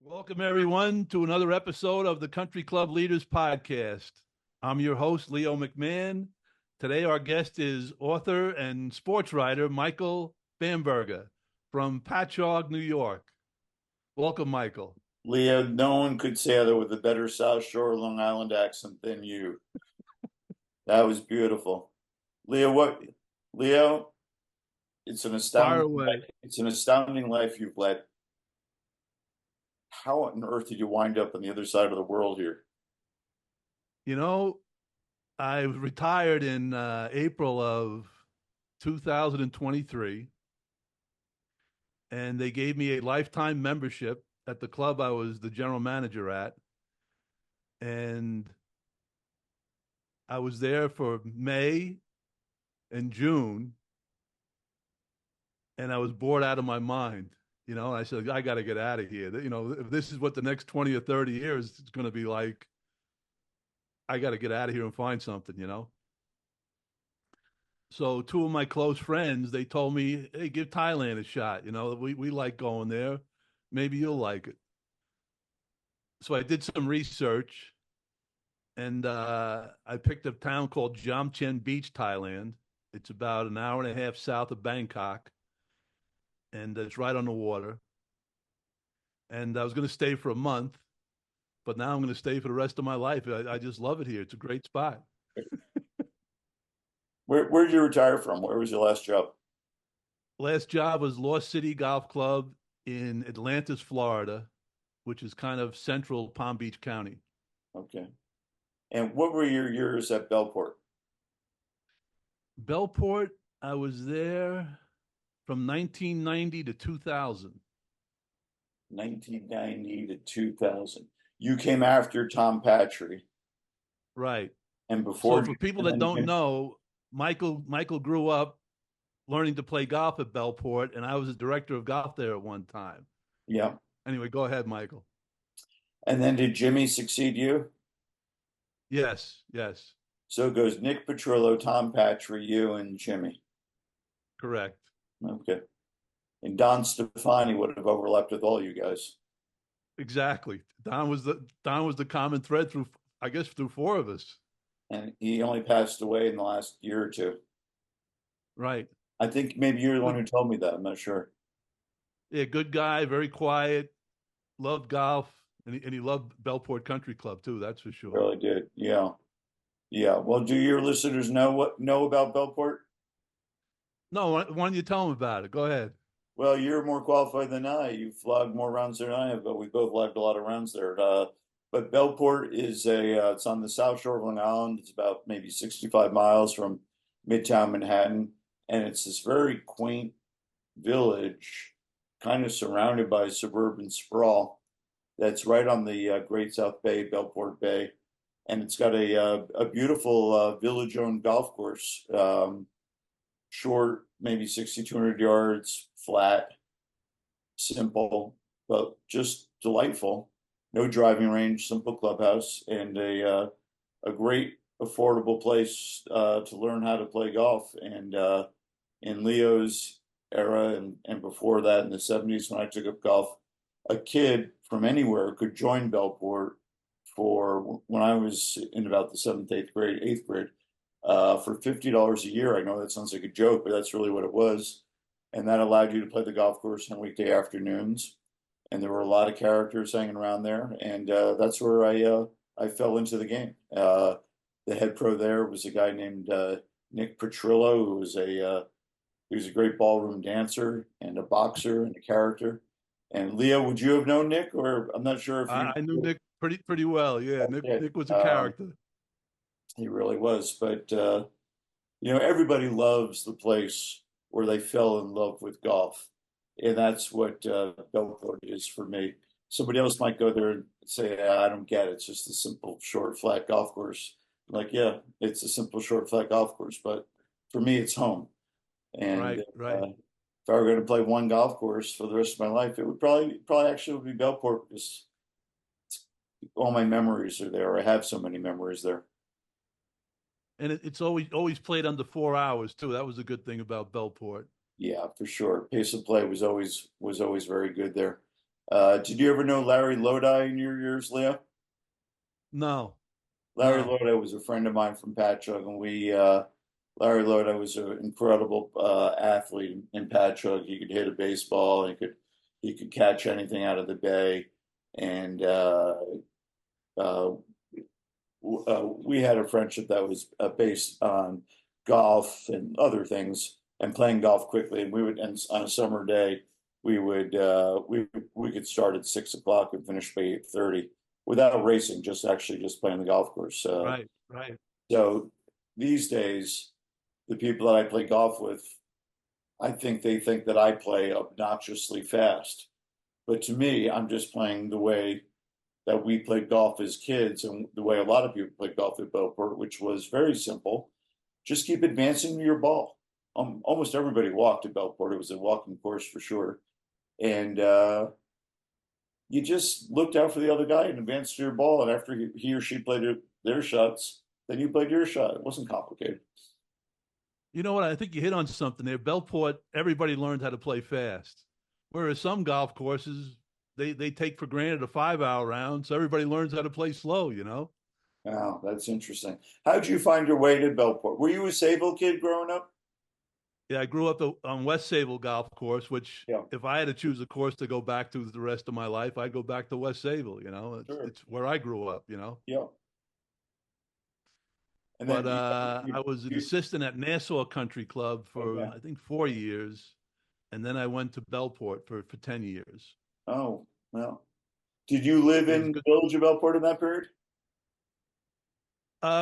Welcome, everyone, to another episode of the Country Club Leaders Podcast. I'm your host, Leo McMahon. Today, our guest is author and sports writer Michael Bamberger from Patchogue, New York. Welcome, Michael. Leo, no one could say other with a better South Shore Long Island accent than you. That was beautiful. Leo, Leo, it's an Fire astounding away. it's an astounding life you've led. How on earth did you wind up on the other side of the world here? You know, I retired in April of 2023, and they gave me a lifetime membership at the club I was the general manager at. And I was there for May and June, and I was bored out of my mind. I said, I got to get out of here. If this is what the next 20 or 30 years is going to be like, I got to get out of here and find something. So two of my close friends, they told me, hey, give Thailand a shot. We like going there. Maybe you'll like it. So I did some research, and I picked a town called Jamchen Beach, Thailand. It's about an hour and a half south of Bangkok, and it's right on the water. And I was going to stay for a month, but now I'm going to stay for the rest of my life. I just love it here. It's a great spot. Where did you retire from? Where was your last job? Last job was Lost City Golf Club in Atlantis, Florida, which is kind of central Palm Beach County. Okay. And what were your years at Belport? Belport, I was there from 1990 to 2000. 1990 to 2000. You came after Tom Patry, Right. and So before for people and that then don't know, Michael grew up learning to play golf at Belport, and I was a director of golf there at one time. yeah. Anyway, go ahead, Michael. And then did Jimmy succeed you? Yes, yes, So it goes Nick Petrillo, Tom Patry, you, and Jimmy. correct. Okay. And Don Stefani would have overlapped with all you guys. Exactly. Don was the common thread through, I guess, through four of us. And he only passed away in the last year or two. Right. I think maybe you're the one Good, who told me that. I'm not sure. yeah, good guy, very quiet, loved golf, and he loved Belport Country Club too. That's for sure. Really did. Yeah. Yeah. Well, do your listeners know about Belport? No, why don't you tell him about it? Go ahead. Well, you're more qualified than I. You've logged more rounds than I have, but we both logged a lot of rounds there. But Belport is it's on the South Shore of Long Island. It's about maybe 65 miles from Midtown Manhattan, and it's this very quaint village, kind of surrounded by suburban sprawl. That's right on the Great South Bay, Belport Bay, and it's got a beautiful village-owned golf course. Short, maybe 6,200 yards, flat, simple, but just delightful. No driving range, simple clubhouse, and a great affordable place to learn how to play golf. And in Leo's era and before that in the 70s when I took up golf, a kid from anywhere could join Belport for when I was in about the seventh, eighth grade, for $50 a year. I know that sounds like a joke, but that's really what it was. And that allowed you to play the golf course on weekday afternoons. And there were a lot of characters hanging around there, and that's where I fell into the game. The head pro there was a guy named Nick Petrillo, who was a great ballroom dancer and a boxer and a character. And Leo, would you have known Nick, or I'm not sure if I knew Nick pretty well. Yeah, Nick you. Nick was a character. He really was. But everybody loves the place where they fell in love with golf, and that's what Belport is for me. Somebody else might go there and say, "I don't get it. It's just a simple, short, flat golf course." Like, yeah, it's a simple, short, flat golf course, but for me, it's home. And Right, right. if I were going to play one golf course for the rest of my life, it would probably actually would be Belport because all my memories are there. I have so many memories there. And it's always played under 4 hours too. That was a good thing about Belport. Yeah, for sure. Pace of play was always very good there. Did you ever know Larry Lodi in your years, Leo? No, Larry no. Lodi was a friend of mine from Patchogue, and Larry Lodi was an incredible athlete in Patchogue. He could hit a baseball, he could catch anything out of the bay, and uh, we had a friendship that was based on golf and other things, and playing golf quickly. And and on a summer day, we could start at 6 o'clock and finish by 8:30 without racing, just actually just playing the golf course. Right, right. So these days, the people that I play golf with, I think they think that I play obnoxiously fast. But to me, I'm just playing the way that we played golf as kids and the way a lot of people played golf at Belport, which was very simple. Just keep advancing your ball. Almost everybody walked at Belport. It was a walking course for sure. And you just looked out for the other guy and advanced your ball. And after he or she played their shots, then you played your shot. It wasn't complicated. You know what? I think you hit on something there. Belport, everybody learned how to play fast. Whereas some golf courses, they take for granted a 5 hour round, so everybody learns how to play slow, you know? Wow, that's interesting. How'd you find your way to Belport? Were you a Sayville kid growing up? Yeah, I grew up on West Sable Golf Course, which Yeah, if I had to choose a course to go back to the rest of my life, I'd go back to West Sable, you know? sure. It's where I grew up, you know? Yeah. And But then I was an you assistant at Nassau Country Club oh for yeah. I think 4 years, and then I went to Belport for 10 years. Oh, well. Did you live It was in the good. village of Belport in that period?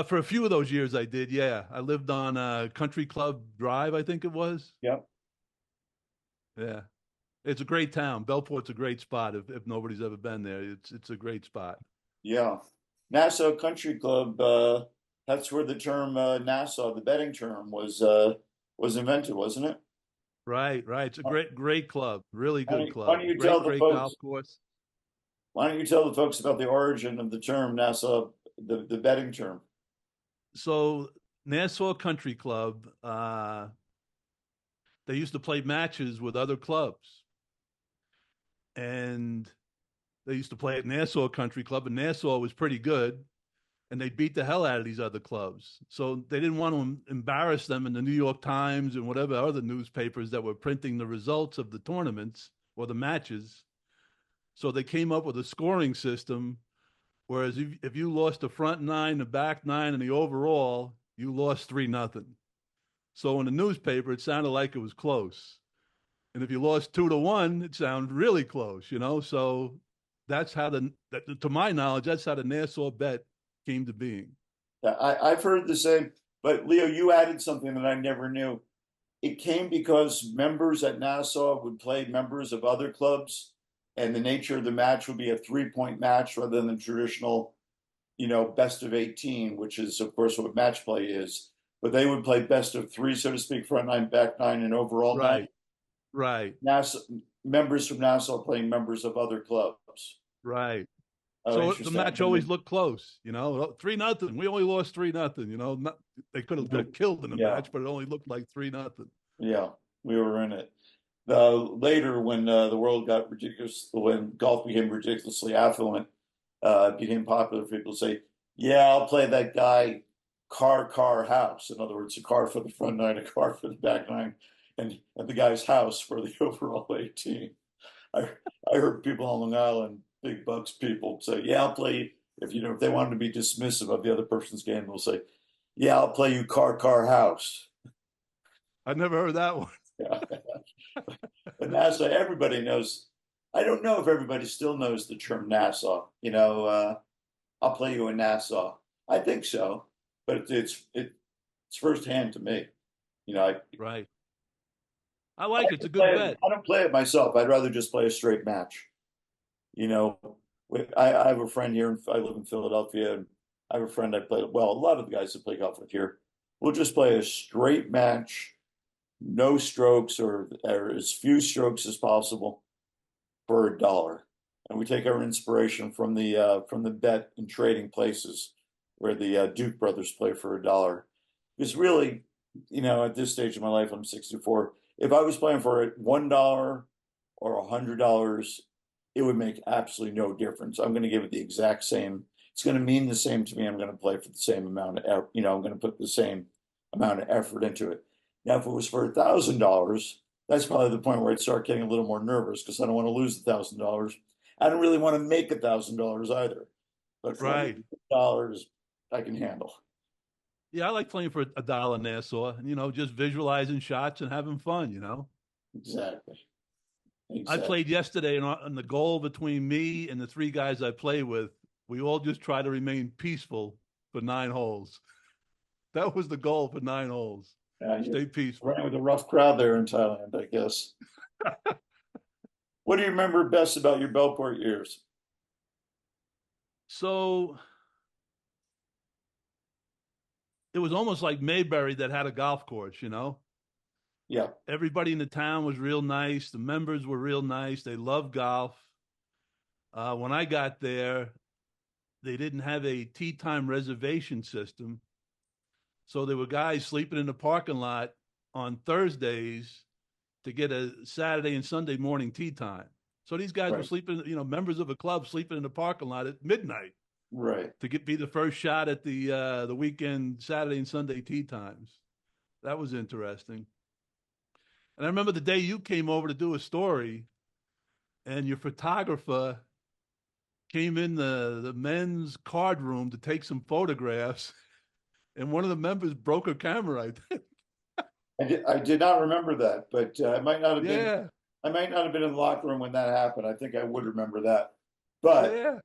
For a few of those years, I did. Yeah, I lived on Country Club Drive, I think it was. Yep. Yeah, it's a great town. Belport's a great spot. If nobody's ever been there, it's a great spot. Yeah. Nassau Country Club, that's where the term Nassau, the betting term, was invented, wasn't it? Right, right. It's a great club. Really good Why club. don't you tell Great the golf folks course. why don't you tell the folks about the origin of the term Nassau, the betting term? So Nassau Country Club, they used to play matches with other clubs, and they used to play at Nassau Country Club, and Nassau was pretty good, and they beat the hell out of these other clubs. So they didn't want to embarrass them in the New York Times and whatever other newspapers that were printing the results of the tournaments or the matches. So they came up with a scoring system. Whereas if you lost the front nine, the back nine, and the overall, you lost 3-0. So in the newspaper, it sounded like it was close. And if you lost 2-1, it sounded really close, you know? So that's how to my knowledge, that's how the Nassau bet came to being. Yeah, I've heard the same, but Leo, you added something that I never knew. It came because members at Nassau would play members of other clubs, and the nature of the match would be a 3-point match rather than the traditional, best of 18, which is, of course, what match play is. But they would play best of three, so to speak, front nine, back nine, and overall nine. Right, right, Nassau members from Nassau playing members of other clubs. right. Oh, So the interesting. match always looked close, you know, 3-0. We only lost 3-0, you know, they could have got killed in the Yeah, match, but it only looked like 3-0. yeah, we were in it. Later, when the world got ridiculous, when golf became ridiculously affluent, it became popular for people to say, "Yeah, I'll play that guy, car, house." In other words, a car for the front nine, a car for the back nine, and the guy's house for the overall 18. I I heard people on Long Island, big bucks people, say, "Yeah, I'll play." If they wanted to be dismissive of the other person's game, they'll say, "Yeah, I'll play you, car, house." I never heard that one. Yeah. But NASA, everybody knows. I don't know if everybody still knows the term Nassau. I'll play you in Nassau. I think so, but it's firsthand to me. You know, I, Right. I like it. It's a good bet. I don't play it myself. I'd rather just play a straight match. You know, I have a friend here. I live in Philadelphia, and I have a friend I play. Well, a lot of the guys that play golf with here, we'll just play a straight match, no strokes or as few strokes as possible for $1. And we take our inspiration from the bet and trading places where the Duke brothers play for $1. Because really, at this stage of my life, I'm 64. If I was playing for $1 or $100, it would make absolutely no difference. I'm going to give it the exact same. It's going to mean the same to me. I'm going to play for the same amount of, I'm going to put the same amount of effort into it. Now, if it was for $1,000, that's probably the point where I'd start getting a little more nervous because I don't want to lose $1,000. I don't really want to make $1,000 either. But for Right. $100, I can handle. Yeah, I like playing for a dollar Nassau, just visualizing shots and having fun. Exactly. I Exactly. played yesterday, and the goal between me and the three guys I play with, we all just try to remain peaceful for 9 holes. That was the goal for 9 holes. You're Stay peaceful. running with a rough crowd there in Thailand, I guess. What do you remember best about your Bellport years? So it was almost like Mayberry that had a golf course. Yeah, Everybody in the town was real nice. The members were real nice. They loved golf. When I got there, they didn't have a tee time reservation system. So there were guys sleeping in the parking lot on Thursdays to get a Saturday and Sunday morning tee time. So these guys were right, sleeping, members of a club sleeping in the parking lot at midnight right. to be the first shot at the weekend Saturday and Sunday tee times. That was interesting. And I remember the day you came over to do a story, and your photographer came in the men's card room to take some photographs, and one of the members broke her camera. I think. I did not remember that, but I might not have been. Yeah, I might not have been in the locker room when that happened. I think I would remember that, but yeah,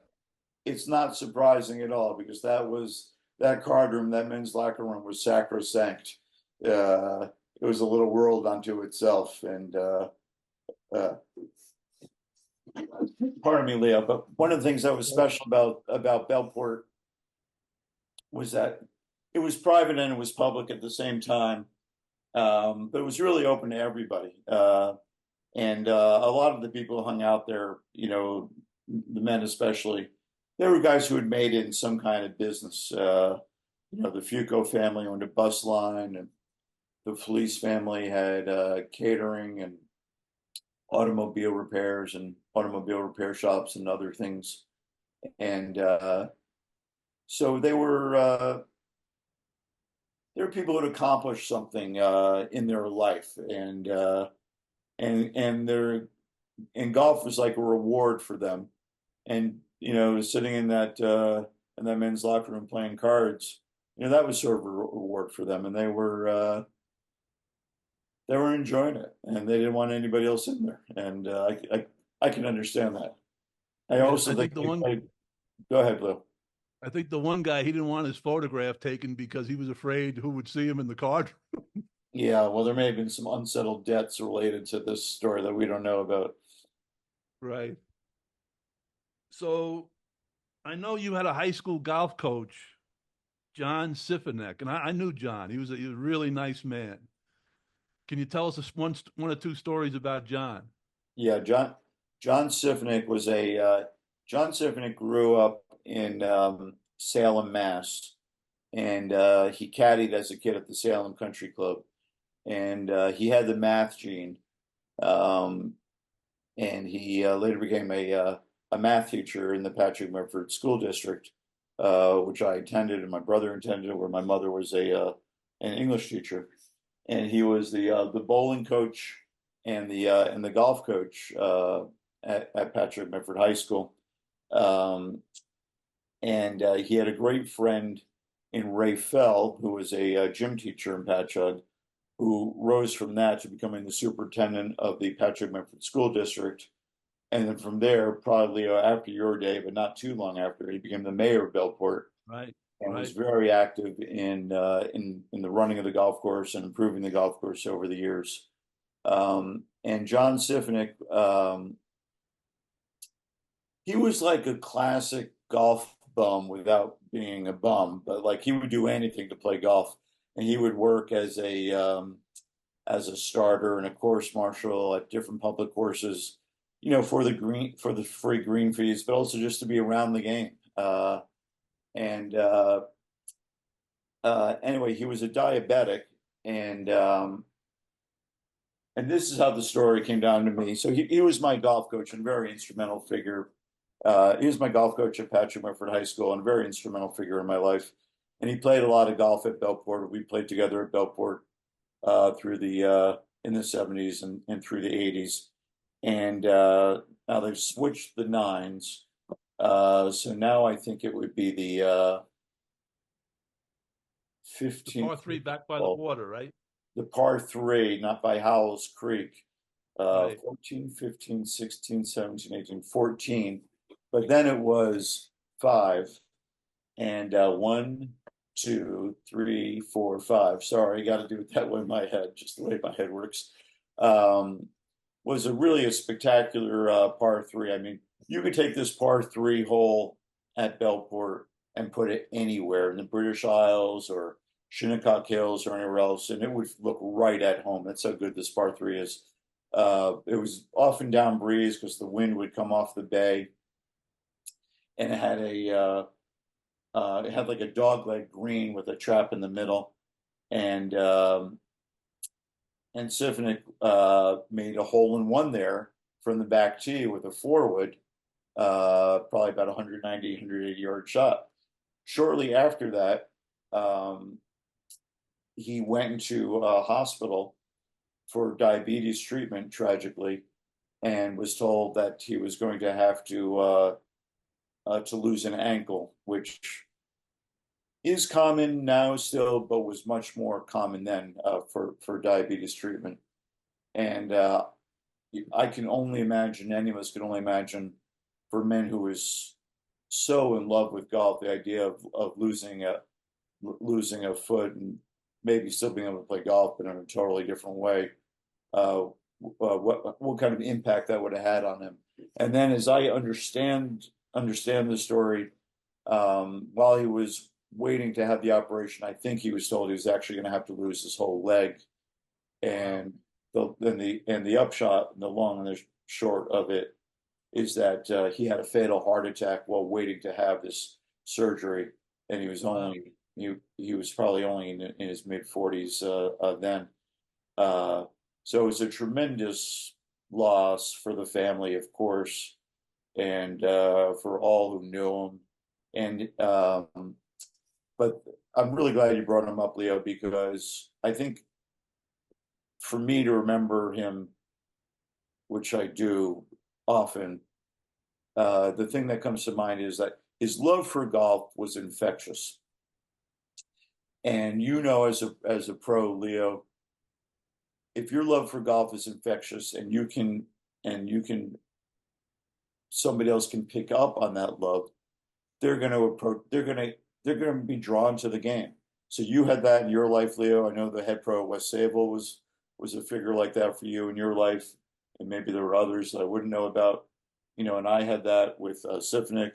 it's not surprising at all because that card room, that men's locker room was sacrosanct. It was a little world unto itself, and uh, pardon me, Leo. But one of the things that was special about Bellport was that it was private and it was public at the same time. But it was really open to everybody. And a lot of the people who hung out there, the men especially, they were guys who had made it in some kind of business. The Fuco family owned a bus line, and the Felice family had catering and automobile repairs and automobile repair shops and other things. And so they were people who had accomplished something in their life, and and golf was like a reward for them. And sitting in that men's locker room playing cards, that was sort of a reward for them, and they were enjoying it, and they didn't want anybody else in there, and I can understand that. I yeah. also think they played. Go ahead, Lou. I think the one guy he didn't want his photograph taken because he was afraid who would see him in the card. Yeah, well, there may have been some unsettled debts related to this story that we don't know about. Right. So I know you had a high school golf coach, John Sifanek, and I knew John. He was a really nice man. Can you tell us one or two stories about John? Yeah, John Sifnick John Sifnick grew up in Salem, Mass, and he caddied as a kid at the Salem Country Club, and he had the math gene, um, and he later became a math teacher in the Patrick Medford School District, which I attended, and my brother attended, where my mother was an English teacher, and he was the bowling coach and the golf coach at Patrick Medford High School. Um, and he had a great friend in Ray Fell, who was a gym teacher in Patchogue, who rose from that to becoming the superintendent of the Patrick Medford School District. And then from there, probably after your day, but not too long after, he became the mayor of Belport Right, and was right. very active in the running of the golf course and improving the golf course over the years. And John Sifnick, he was like a classic golf bum without being a bum, but like he would do anything to play golf, and he would work as a starter and a course marshal at different public courses, for the free green fees, but also just to be around the game. And Anyway, he was a diabetic, and and this is how the story came down to me. So he was my golf coach and very instrumental figure. He was my golf coach at Patrick Whitford High School and a very instrumental figure in my life. And he played a lot of golf at Belport. We played together at Belport through the in the 70s and through the 80s. And now they've switched the nines. So now I think it would be the The 15th par three back by the hole, water, right? the par three, not by Howells Creek. Right. 14, 15, 16, 17, 18, 14. But then it was five and one, two, three, four, five. Sorry, I got to do it that way in my head, just the way my head works. Um, was a really a spectacular par three. I mean, you could take this par three hole at Belport and put it anywhere in the British Isles or Shinnecock Hills or anywhere else, and it would look right at home. That's how good this par three is. It was often down breeze because the wind would come off the bay, and it had like a dogleg green with a trap in the middle, and Sivnik made a hole in one there from the back tee with a four-wood, probably about 190, 180 yard shot. Shortly after that, he went into a hospital for diabetes treatment, tragically, and was told that he was going to have to lose an ankle, which is common now still, but was much more common then for diabetes treatment. And I can only imagine, any of us can only imagine, for men who is so in love with golf, the idea of losing a foot and maybe still being able to play golf, but in a totally different way. What kind of impact that would have had on him? And then, as I understand the story, while he was waiting to have the operation, I think he was told he was actually going to have to lose his whole leg. And the upshot, and the long and the short of it, is that he had a fatal heart attack while waiting to have this surgery, and he was Wow. only he was probably only in his mid 40s then. So it was a tremendous loss for the family, of course, and for all who knew him. And but I'm really glad you brought him up, Leo, because I think for me to remember him, which I do often, the thing that comes to mind is that his love for golf was infectious. And you know, as a pro, Leo, if your love for golf is infectious and you can somebody else can pick up on that love, they're going to approach they're going to be drawn to the game. So you had that in your life, Leo. I know the head pro at West Sable was a figure like that for you in your life, and maybe there were others that I wouldn't know about. You know, and I had that with Sifnik.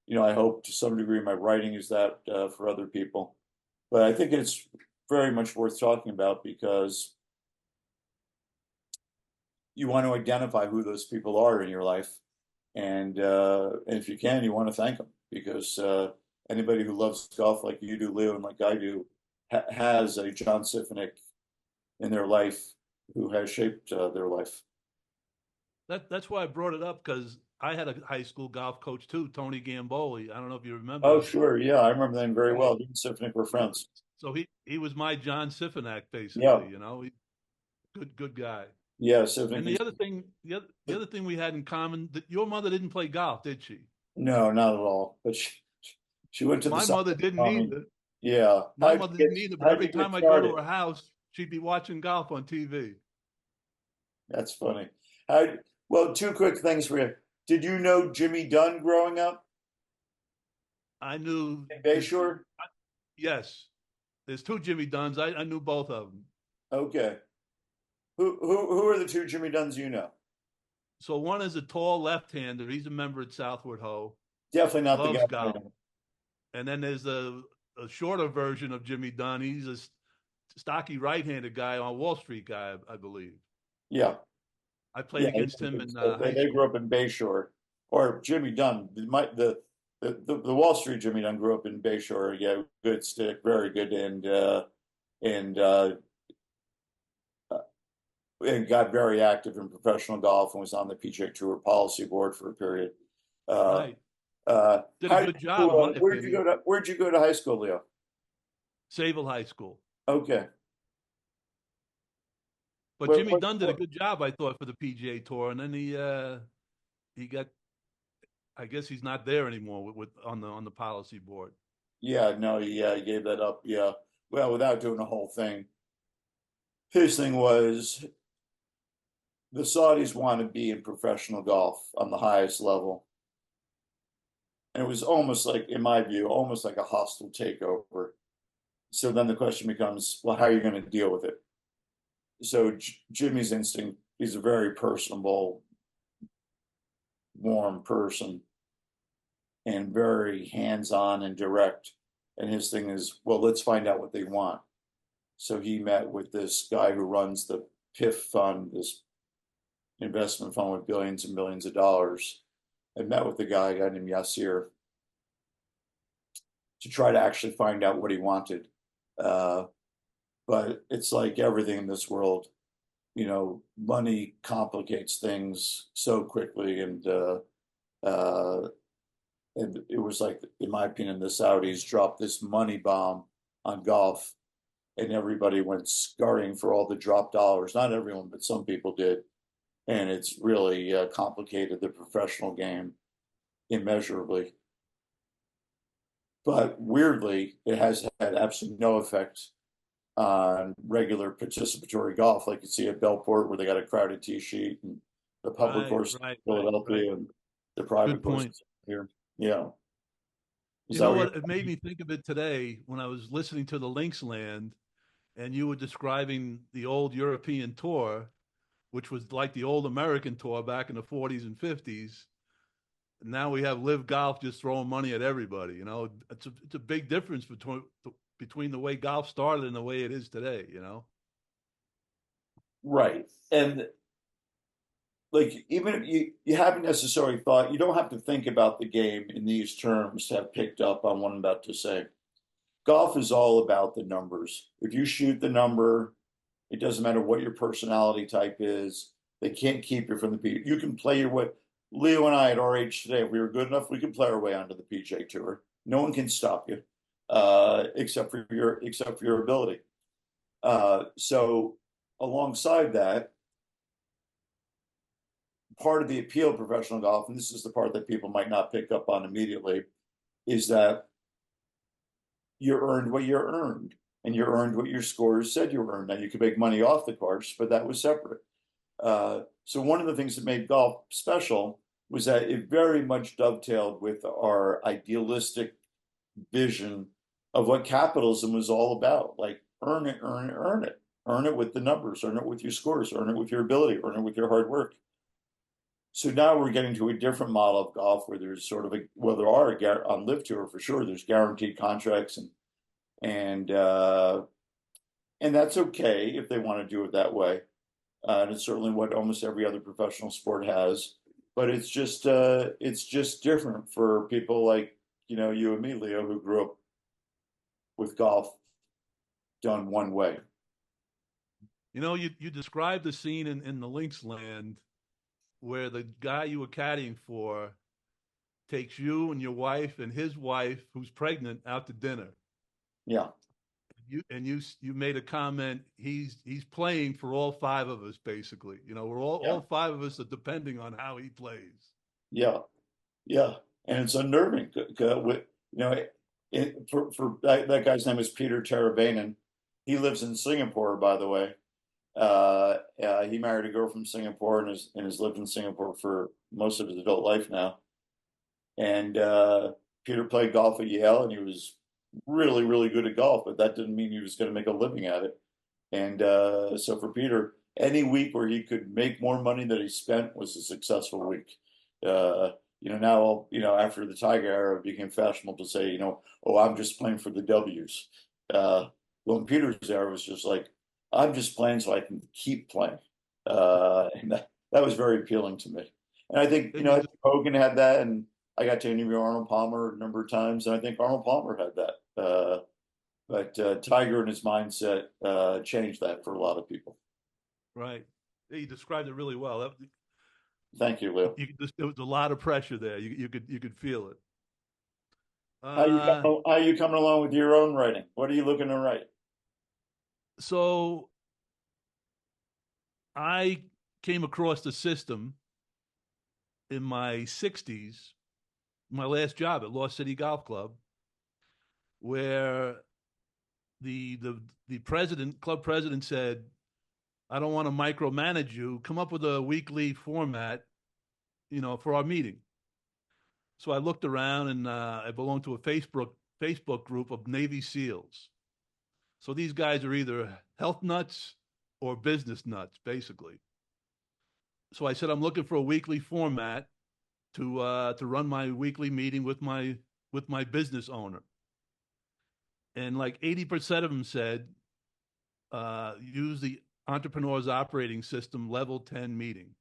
You know, I hope to some degree my writing is that for other people, but I think it's very much worth talking about because you want to identify who those people are in your life, and if you can, you want to thank them because anybody who loves golf like you do, Leo, and like I do, has a John Sifnik in their life who has shaped their life. That's why I brought it up because I had a high school golf coach too, Tony Gamboli. I don't know if you remember Oh, him. sure, yeah, I remember them very Right. well. He and Sifnik were friends. So he was my John Sifanak Yeah, basically. Good guy. yeah, Sifnik And used the to, other thing we had in common that your mother didn't play golf, did she? no, not at all. But she went to the My South mother didn't Army. either. Yeah, My mother didn't either. But how'd every you get time I go to started? her house, she'd be watching golf on TV. That's funny. How, well, two quick things for you. Did you know Jimmy Dunn growing up I knew in there's Bayshore? yes, there's two Jimmy Dunns. I knew both of them. Okay. Who are the two Jimmy Dunns you know? So one is a tall left-hander. He's a member at Southwood Ho. Definitely not the guy Loves I golf. know. And then there's a shorter version of Jimmy Dunn. He's a stocky right-handed guy on Wall Street guy, I believe. Yeah, I played yeah. against him in high They grew school. up in Bayshore, or Jimmy Dunn. The Wall Street Jimmy Dunn grew up in Bayshore. Yeah, good stick, very good, and and got very active in professional golf and was on the PGA Tour policy board for a period. Uh, Right. Did a how did good job, in you, my opinion. where'd you go to high school, Leo? Sable High School. Okay. But Jimmy What Dunn did a sport? good job, I thought, for the PGA Tour, and then he got. I guess he's not there anymore with on the policy board. Yeah, no, yeah, he gave that up. Yeah. Well, without doing the whole thing. His thing was the Saudis want to be in professional golf on the highest level. And it was almost like, in my view, almost like a hostile takeover. So then the question becomes, well, how are you going to deal with it? So Jimmy's instinct, he's a very personable, warm person and very hands-on and direct. And his thing is, well, let's find out what they want. So he met with this guy who runs the PIF fund, this investment fund with billions and billions of dollars, and met with the guy, a guy named Yasir, to try to actually find out what he wanted. Uh, but it's like everything in this world, money complicates things so quickly, uh, and it was like, in my opinion, the Saudis dropped this money bomb on golf, and everybody went scurrying for all the drop dollars. Not everyone, but some people did, and it's really complicated the professional game immeasurably. But weirdly, it has had absolutely no effect on regular participatory golf, like you see at Bellport, where they got a crowded tee sheet, and the public Right, course right, in right, right. Philadelphia, and the private Good point. courses here. Yeah. Is You that know what what? It made me think of it today when I was listening to the Lynx Land, and you were describing the old European tour, which was like the old American tour back in the 40s and 50s. And now we have Live Golf just throwing money at everybody. It's a big difference between the way golf started and the way it is today. right? And like, even if you haven't necessarily thought, you don't have to think about the game in these terms to have picked up on what I'm about to say. Golf is all about the numbers. If you shoot the number, it doesn't matter what your personality type is. They can't keep you from the P. You can play your way. Leo and I at our age today, if we were good enough, we could play our way onto the PJ Tour. No one can stop you, except for your ability. So alongside that, part of the appeal of professional golf, and this is the part that people might not pick up on immediately, is that you earned what you earned, and you earned what your scores said you earned. Now you could make money off the course, but that was separate. So one of the things that made golf special was that it very much dovetailed with our idealistic vision of what capitalism was all about. Like, earn it, earn it, earn it. Earn it with the numbers, earn it with your scores, earn it with your ability, earn it with your hard work. So now we're getting to a different model of golf where there's sort of there are on Live Tour for sure, there's guaranteed contracts, and uh, and that's okay if they want to do it that way. And it's certainly what almost every other professional sport has. But it's just different for people like, you and me, Leo, who grew up with golf done one way. You described the scene in the Lynx Land where the guy you were caddying for takes you and your wife and his wife, who's pregnant, out to dinner. Yeah, You made a comment. He's playing for all five of us, basically. We're yeah, all five of us are depending on how he plays. yeah, yeah. And it's unnerving. With for that guy's name is Peter Teravainen. He lives in Singapore, by the way. He married a girl from Singapore and has lived in Singapore for most of his adult life now. And Peter played golf at Yale, and he was really, really good at golf, but that didn't mean he was going to make a living at it. And so for Peter, any week where he could make more money than he spent was a successful week. Now, after the Tiger era, it became fashionable to say, oh, I'm just playing for the W's. Well, in Peter's era, it was just like, I'm just playing so I can keep playing. And that was very appealing to me. And I think, Then you just Hogan had that, and I got to interview Arnold Palmer a number of times, and I think Arnold Palmer had that. But Tiger and his mindset changed that for a lot of people. right. You described it really well. Thank you, Lou. There was a lot of pressure there. You could feel it. How you coming along with your own writing? What are you looking to write? So I came across the system in my 60s, my last job at Lost City Golf Club, where the president, club president, said, "I don't want to micromanage you. Come up with a weekly format, for our meeting." So I looked around, and I belonged to a Facebook group of Navy SEALs. So these guys are either health nuts or business nuts, basically. So I said, I'm looking for a weekly format to run my weekly meeting with my business owner. And like 80% of them said, use the entrepreneur's operating system level 10 meeting.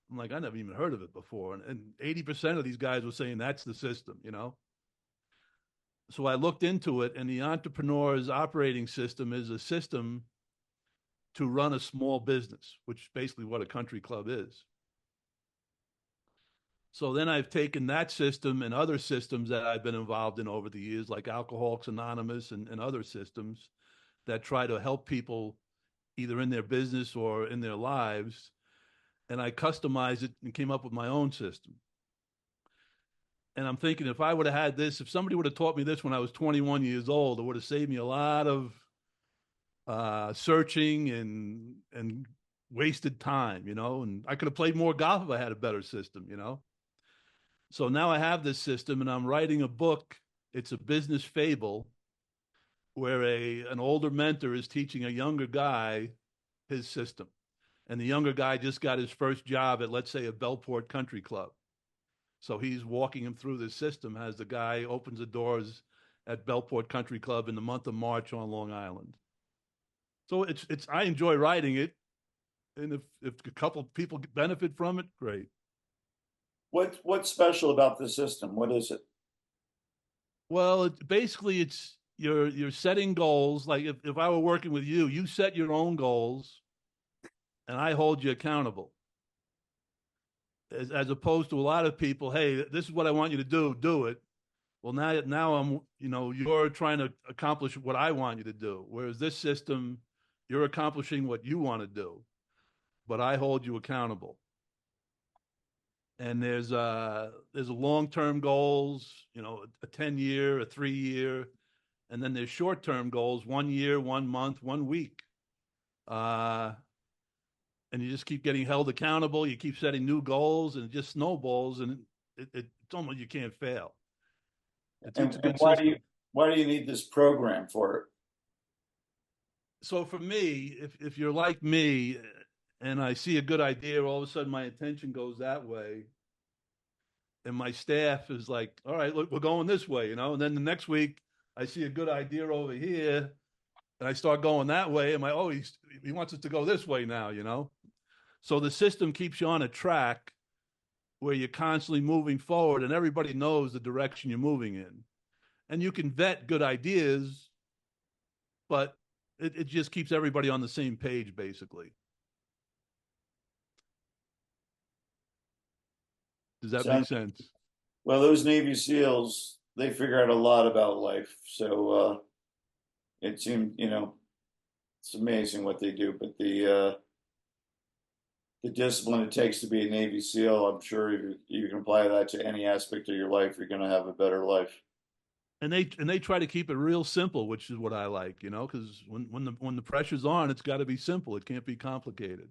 I'm like, I never even heard of it before. And 80% of these guys were saying that's the system. So I looked into it, and the entrepreneur's operating system is a system to run a small business, which is basically what a country club is. So then I've taken that system and other systems that I've been involved in over the years, like Alcoholics Anonymous and other systems that try to help people either in their business or in their lives. And I customized it and came up with my own system. And I'm thinking, if I would have had this, if somebody would have taught me this when I was 21 years old, it would have saved me a lot of searching and wasted time. And I could have played more golf if I had a better system. So now I have this system, and I'm writing a book. It's a business fable where an older mentor is teaching a younger guy his system. And the younger guy just got his first job at, let's say, a Bellport country club. So he's walking him through this system as the guy opens the doors at Bellport Country Club in the month of March on Long Island. So it's I enjoy writing it, and if a couple of people benefit from it, great. What's special about the system? What is it? Well, basically it's you're setting goals. Like if I were working with you, you set your own goals, and I hold you accountable. As opposed to a lot of people, hey, this is what I want you to do it. Well, now you're trying to accomplish what I want you to do. Whereas this system, you're accomplishing what you want to do, but I hold you accountable. And there's a long-term goals, a 10-year, a 3-year, and then there's short-term goals, 1 year, 1 month, 1 week. And you just keep getting held accountable. You keep setting new goals, and it just snowballs, and it's almost you can't fail. It's a And good system. why do you need this program for it? So for me, if you're like me, and I see a good idea, all of a sudden my attention goes that way, and my staff is like, "All right, look, we're going this way," And then the next week, I see a good idea over here, and I start going that way, and he wants us to go this way now. So the system keeps you on a track where you're constantly moving forward, and everybody knows the direction you're moving in. And you can vet good ideas, but it just keeps everybody on the same page, basically. Does that make Sounds sense? well. Those Navy SEALs, they figure out a lot about life. So it seemed, it's amazing what they do. But the discipline it takes to be a Navy SEAL, I'm sure if you can apply that to any aspect of your life, you're going to have a better life. And they try to keep it real simple, which is what I like, because when the pressure's on, it's got to be simple. It can't be complicated.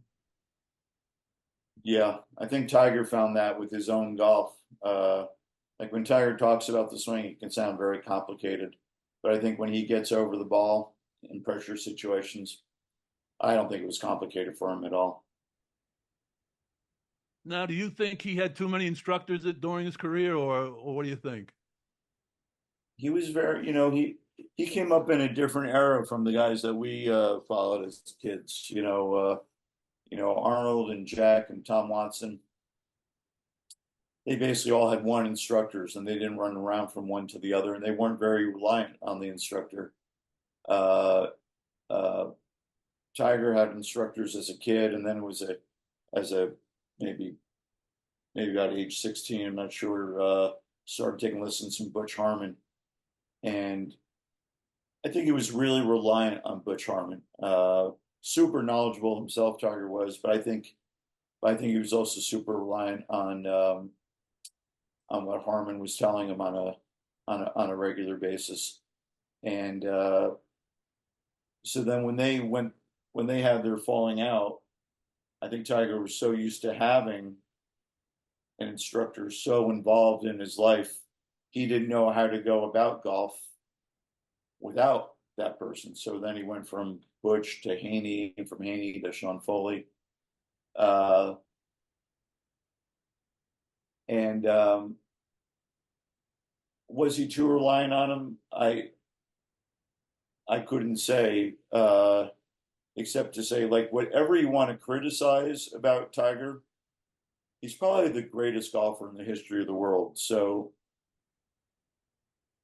Yeah, I think Tiger found that with his own golf. Like when Tiger talks about the swing, it can sound very complicated, but I think when he gets over the ball in pressure situations, I don't think it was complicated for him at all. Now, do you think he had too many instructors during his career, or what do you think? He was very, he came up in a different era from the guys that we followed as kids. Arnold and Jack and Tom Watson. They basically all had one instructors, and they didn't run around from one to the other, and they weren't very reliant on the instructor. Uh, uh, Tiger had instructors as a kid, and then was as a maybe about age 16. I'm not sure. Started taking lessons from Butch Harmon, and I think he was really reliant on Butch Harmon. Super knowledgeable himself, Tiger was, but I think he was also super reliant on what Harmon was telling him on a regular basis. And so then when they had their falling out, I think Tiger was so used to having an instructor so involved in his life, he didn't know how to go about golf without that person. So then he went from Butch to Haney, and from Haney to Sean Foley. Uh, and Was he too reliant on him? I couldn't say, except to say, like, whatever you want to criticize about Tiger, he's probably the greatest golfer in the history of the world. So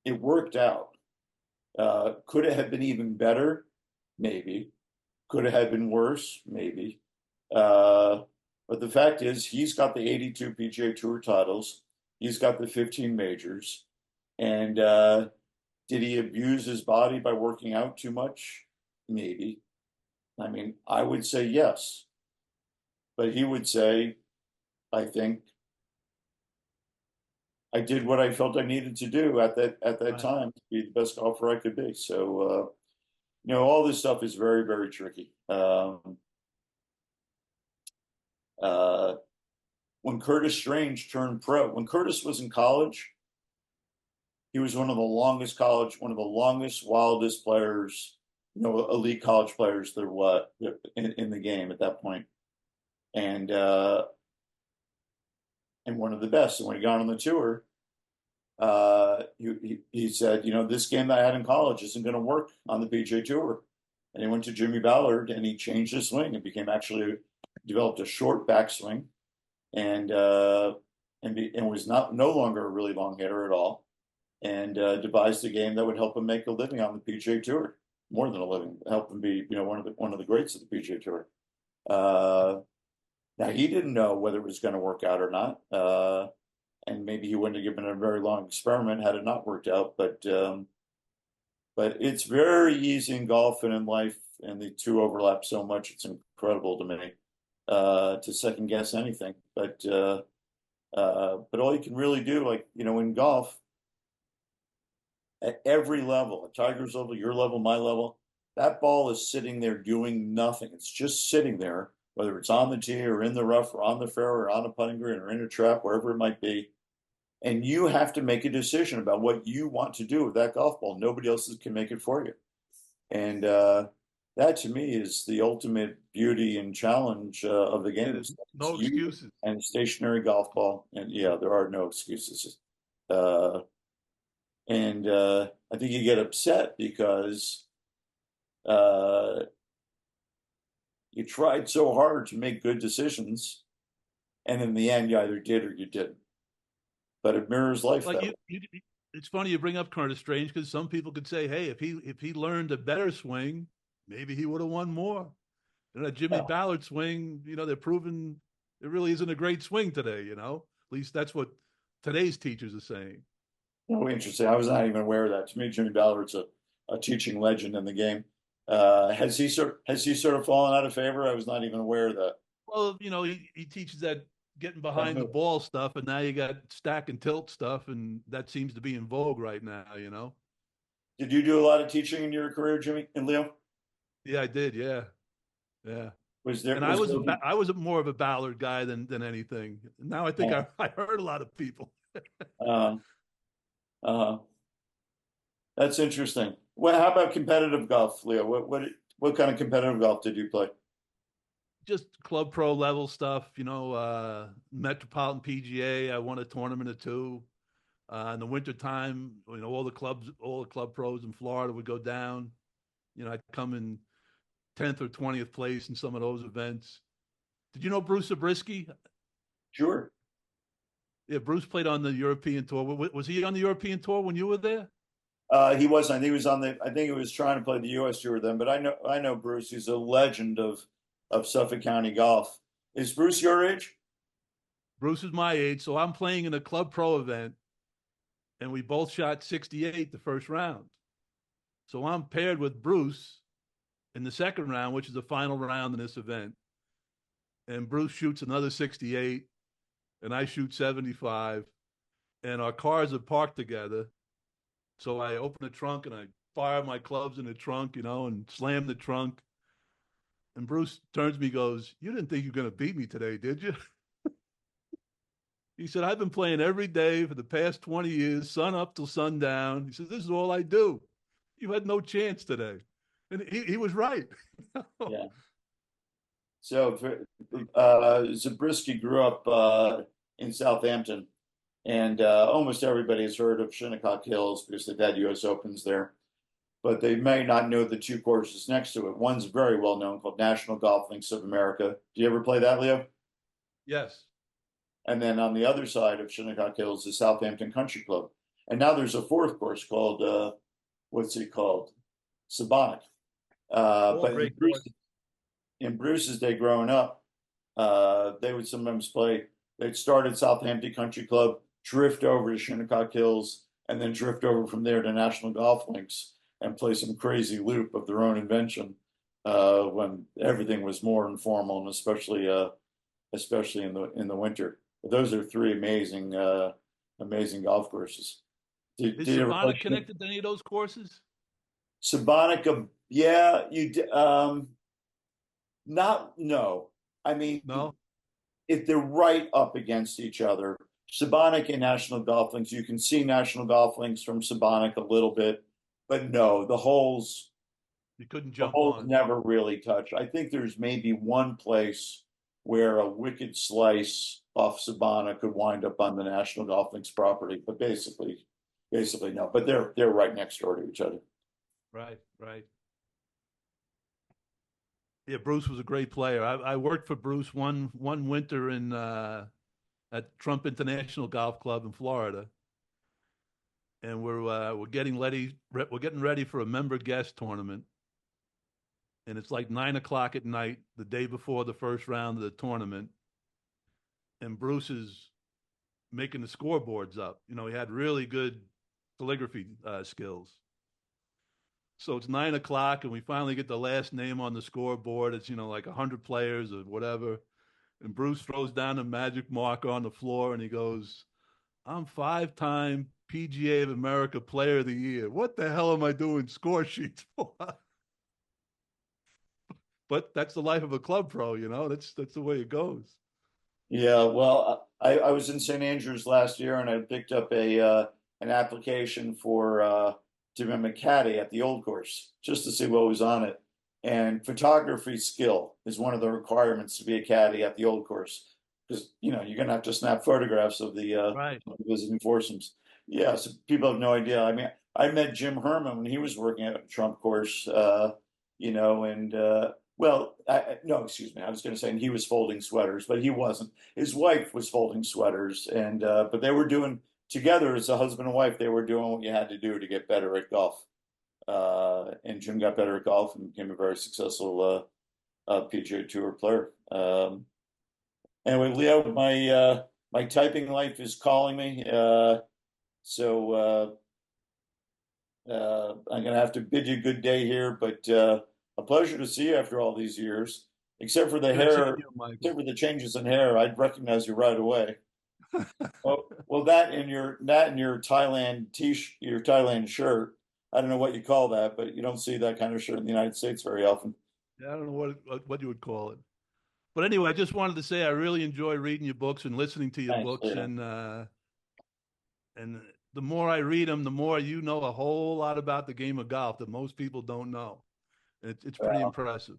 it worked out. Could it have been even better? Maybe. Could it have been worse? Maybe. But the fact is, he's got the 82 PGA Tour titles. He's got the 15 majors. And did he abuse his body by working out too much? Maybe. I mean, I would say yes. But he would say, I think I did what I felt I needed to do at that Right. time to be the best golfer I could be. So all this stuff is very, very tricky. Uh, when Curtis Strange turned pro, when Curtis was in college, he was one of the longest, wildest players, elite college players there was in the game at that point, and one of the best. And when he got on the tour, he said, this game that I had in college isn't going to work on the PGA Tour. And he went to Jimmy Ballard and he changed his swing and developed a short backswing, and was no longer a really long hitter at all, and devised a game that would help him make a living on the PGA Tour, more than a living, help him be one of the greats of the PGA Tour. Now he didn't know whether it was going to work out or not, and maybe he wouldn't have given it a very long experiment had it not worked out. But it's very easy in golf and in life, and the two overlap so much. It's incredible to me to second guess anything. But all you can really do, like in golf, at every level, at Tiger's level, your level, my level, that ball is sitting there doing nothing. It's just sitting there, whether it's on the tee or in the rough or on the fairway or on a putting green or in a trap, wherever it might be. And you have to make a decision about what you want to do with that golf ball. Nobody else can make it for you. And that to me is the ultimate beauty and challenge of the Yeah, game. there's It's no you excuses. and a stationary golf ball. And yeah, there are no excuses. Uh, and I think you get upset because uh, you tried so hard to make good decisions, and in the end, you either did or you didn't. But it mirrors life Like that way. it's funny you bring up Curtis Strange because some people could say, hey, if he learned a better swing, maybe he would have won more. And that Jimmy Yeah. Ballard swing, they're proving it really isn't a great swing today. At least that's what today's teachers are saying. Oh, interesting. I was not even aware of that. To me, Jimmy Ballard's a teaching legend in the game. Has he sort of fallen out of favor? I was not even aware of that. Well, he teaches that getting That behind the move. ball stuff, and now you got stack and tilt stuff, and that seems to be in vogue right now. Did you do a lot of teaching in your career, Jimmy and Leo? Yeah, I did. Yeah, yeah. Was there And was there I was more of a Ballard guy than anything. Now I think uh, I heard a lot of people. uh, uh, that's interesting. Well, how about competitive golf, Leo? What kind of competitive golf did you play? Just club pro level stuff, Metropolitan PGA. I won a tournament or two. In the wintertime, all the club pros in Florida would go down. I'd come in 10th or 20th place in some of those events. Did you know Bruce Zabriskie? Sure. Yeah, Bruce played on the European tour. Was he on the European tour when you were there? He wasn't. I think he was on the. I think he was trying to play the U.S. tour then. But I know Bruce. He's a legend of Suffolk County golf. Is Bruce your age? Bruce is my age, so I'm playing in a club pro event, and we both shot 68 the first round. So I'm paired with Bruce in the second round, which is the final round in this event. And Bruce shoots another 68, and I shoot 75. And our cars are parked together. So I open the trunk and I fire my clubs in the trunk, and slam the trunk. And Bruce turns to me and goes, "You didn't think you were going to beat me today, did you?" He said, "I've been playing every day for the past 20 years, sun up till sundown." He said, "This is all I do. You had no chance today." And he was right. Yeah. So Zabriskie grew up in Southampton, and almost everybody has heard of Shinnecock Hills because they've had U.S. Opens there. But they may not know the two courses next to it. One's very well known called National Golf Links of America. Do you ever play that, Leo? Yes. And then on the other side of Shinnecock Hills is Southampton Country Club. And now there's a fourth course called, what's it called? Sabonic. All But great courses. in Bruce's day growing up, they would sometimes play, they'd start at Southampton Country Club, drift over to Shinnecock Hills, and then drift over from there to National Golf Links and play some crazy loop of their own invention when everything was more informal, and especially in the winter. But those are three amazing golf courses. Is Did you ever play Savannah connected to any of those courses? Sabonica? Yeah, not no. I mean, No. if they're right up against each other, Sabonic and National Golf Links, you can see National Golf Links from Sabonic a little bit, but no, You couldn't the jump holes on. never really touch. I think there's maybe one place where a wicked slice off Sabana could wind up on the National Golf Links property, but basically no. But they're right next door to each other. Right, right. Yeah, Bruce was a great player. I worked for Bruce one winter in at Trump International Golf Club in Florida, and we're getting ready for a member guest tournament, and it's like 9 o'clock at night, the day before the first round of the tournament, and Bruce is making the scoreboards up. He had really good calligraphy skills. So it's 9 o'clock, and we finally get the last name on the scoreboard. It's like 100 players or whatever. And Bruce throws down a magic marker on the floor, and he goes, "I'm 5-time PGA of America Player of the Year. What the hell am I doing score sheets for?" But that's the life of a club pro. That's the way it goes. Yeah, well, I was in St. Andrews last year, and I picked up a an application for to be a caddy at the old course just to see what was on it. And photography skill is one of the requirements to be a caddy at the old course because you're gonna have to snap photographs Right. of the visiting foursomes. Yeah, so people have no idea. I mean, I met Jim Herman when he was working at a Trump course, and well, no, excuse me. I was going to say, and he was folding sweaters, but he wasn't. His wife was folding sweaters, and but they were doing together as a husband and wife. They were doing what you had to do to get better at golf. And Jim got better at golf and became a very successful PGA Tour player. Anyway, Leo, my typing life is calling me, so I'm going to have to bid you a good day here, but. A pleasure to see you after all these years. Except for the Good seeing hair, you, except Michael. for the changes in hair, I'd recognize you right away. Well, that and your your Thailand shirt. I don't know what you call that, but you don't see that kind of shirt in the United States very often. Yeah, I don't know what you would call it. But anyway, I just wanted to say I really enjoy reading your books and listening to your Thanks, books, Leo. and the more I read them, the more you know a whole lot about the game of golf that most people don't know. It's pretty Well, impressive.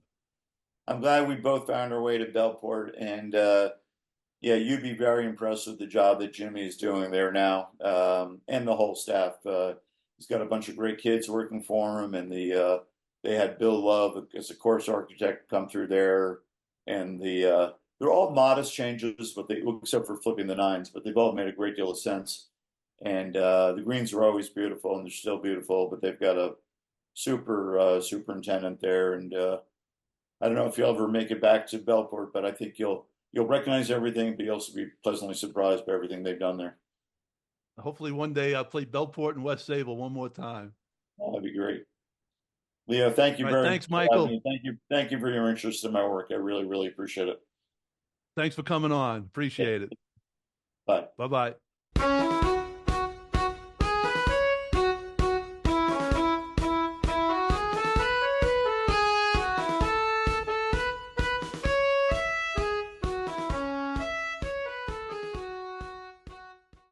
I'm glad we both found our way to Belport, and yeah, you'd be very impressed with the job that Jimmy is doing there now, and the whole staff. He's got a bunch of great kids working for him, and they had Bill Love as a course architect come through there, and they're all modest changes, but they except for flipping the nines, but they've all made a great deal of sense. And the greens are always beautiful, and they're still beautiful, but they've got a super superintendent there, and I don't know if you'll ever make it back to Belport, but I think you'll recognize everything, but you'll also be pleasantly surprised by everything they've done there. Hopefully one day I'll play Belport and West Sable one more time. That'd be great. Leo, thank you All right. very much Thanks, for having Michael. me. Thank you for your interest in my work. I really, really appreciate it. Thanks for coming on. Okay, Appreciate it. bye. Bye bye.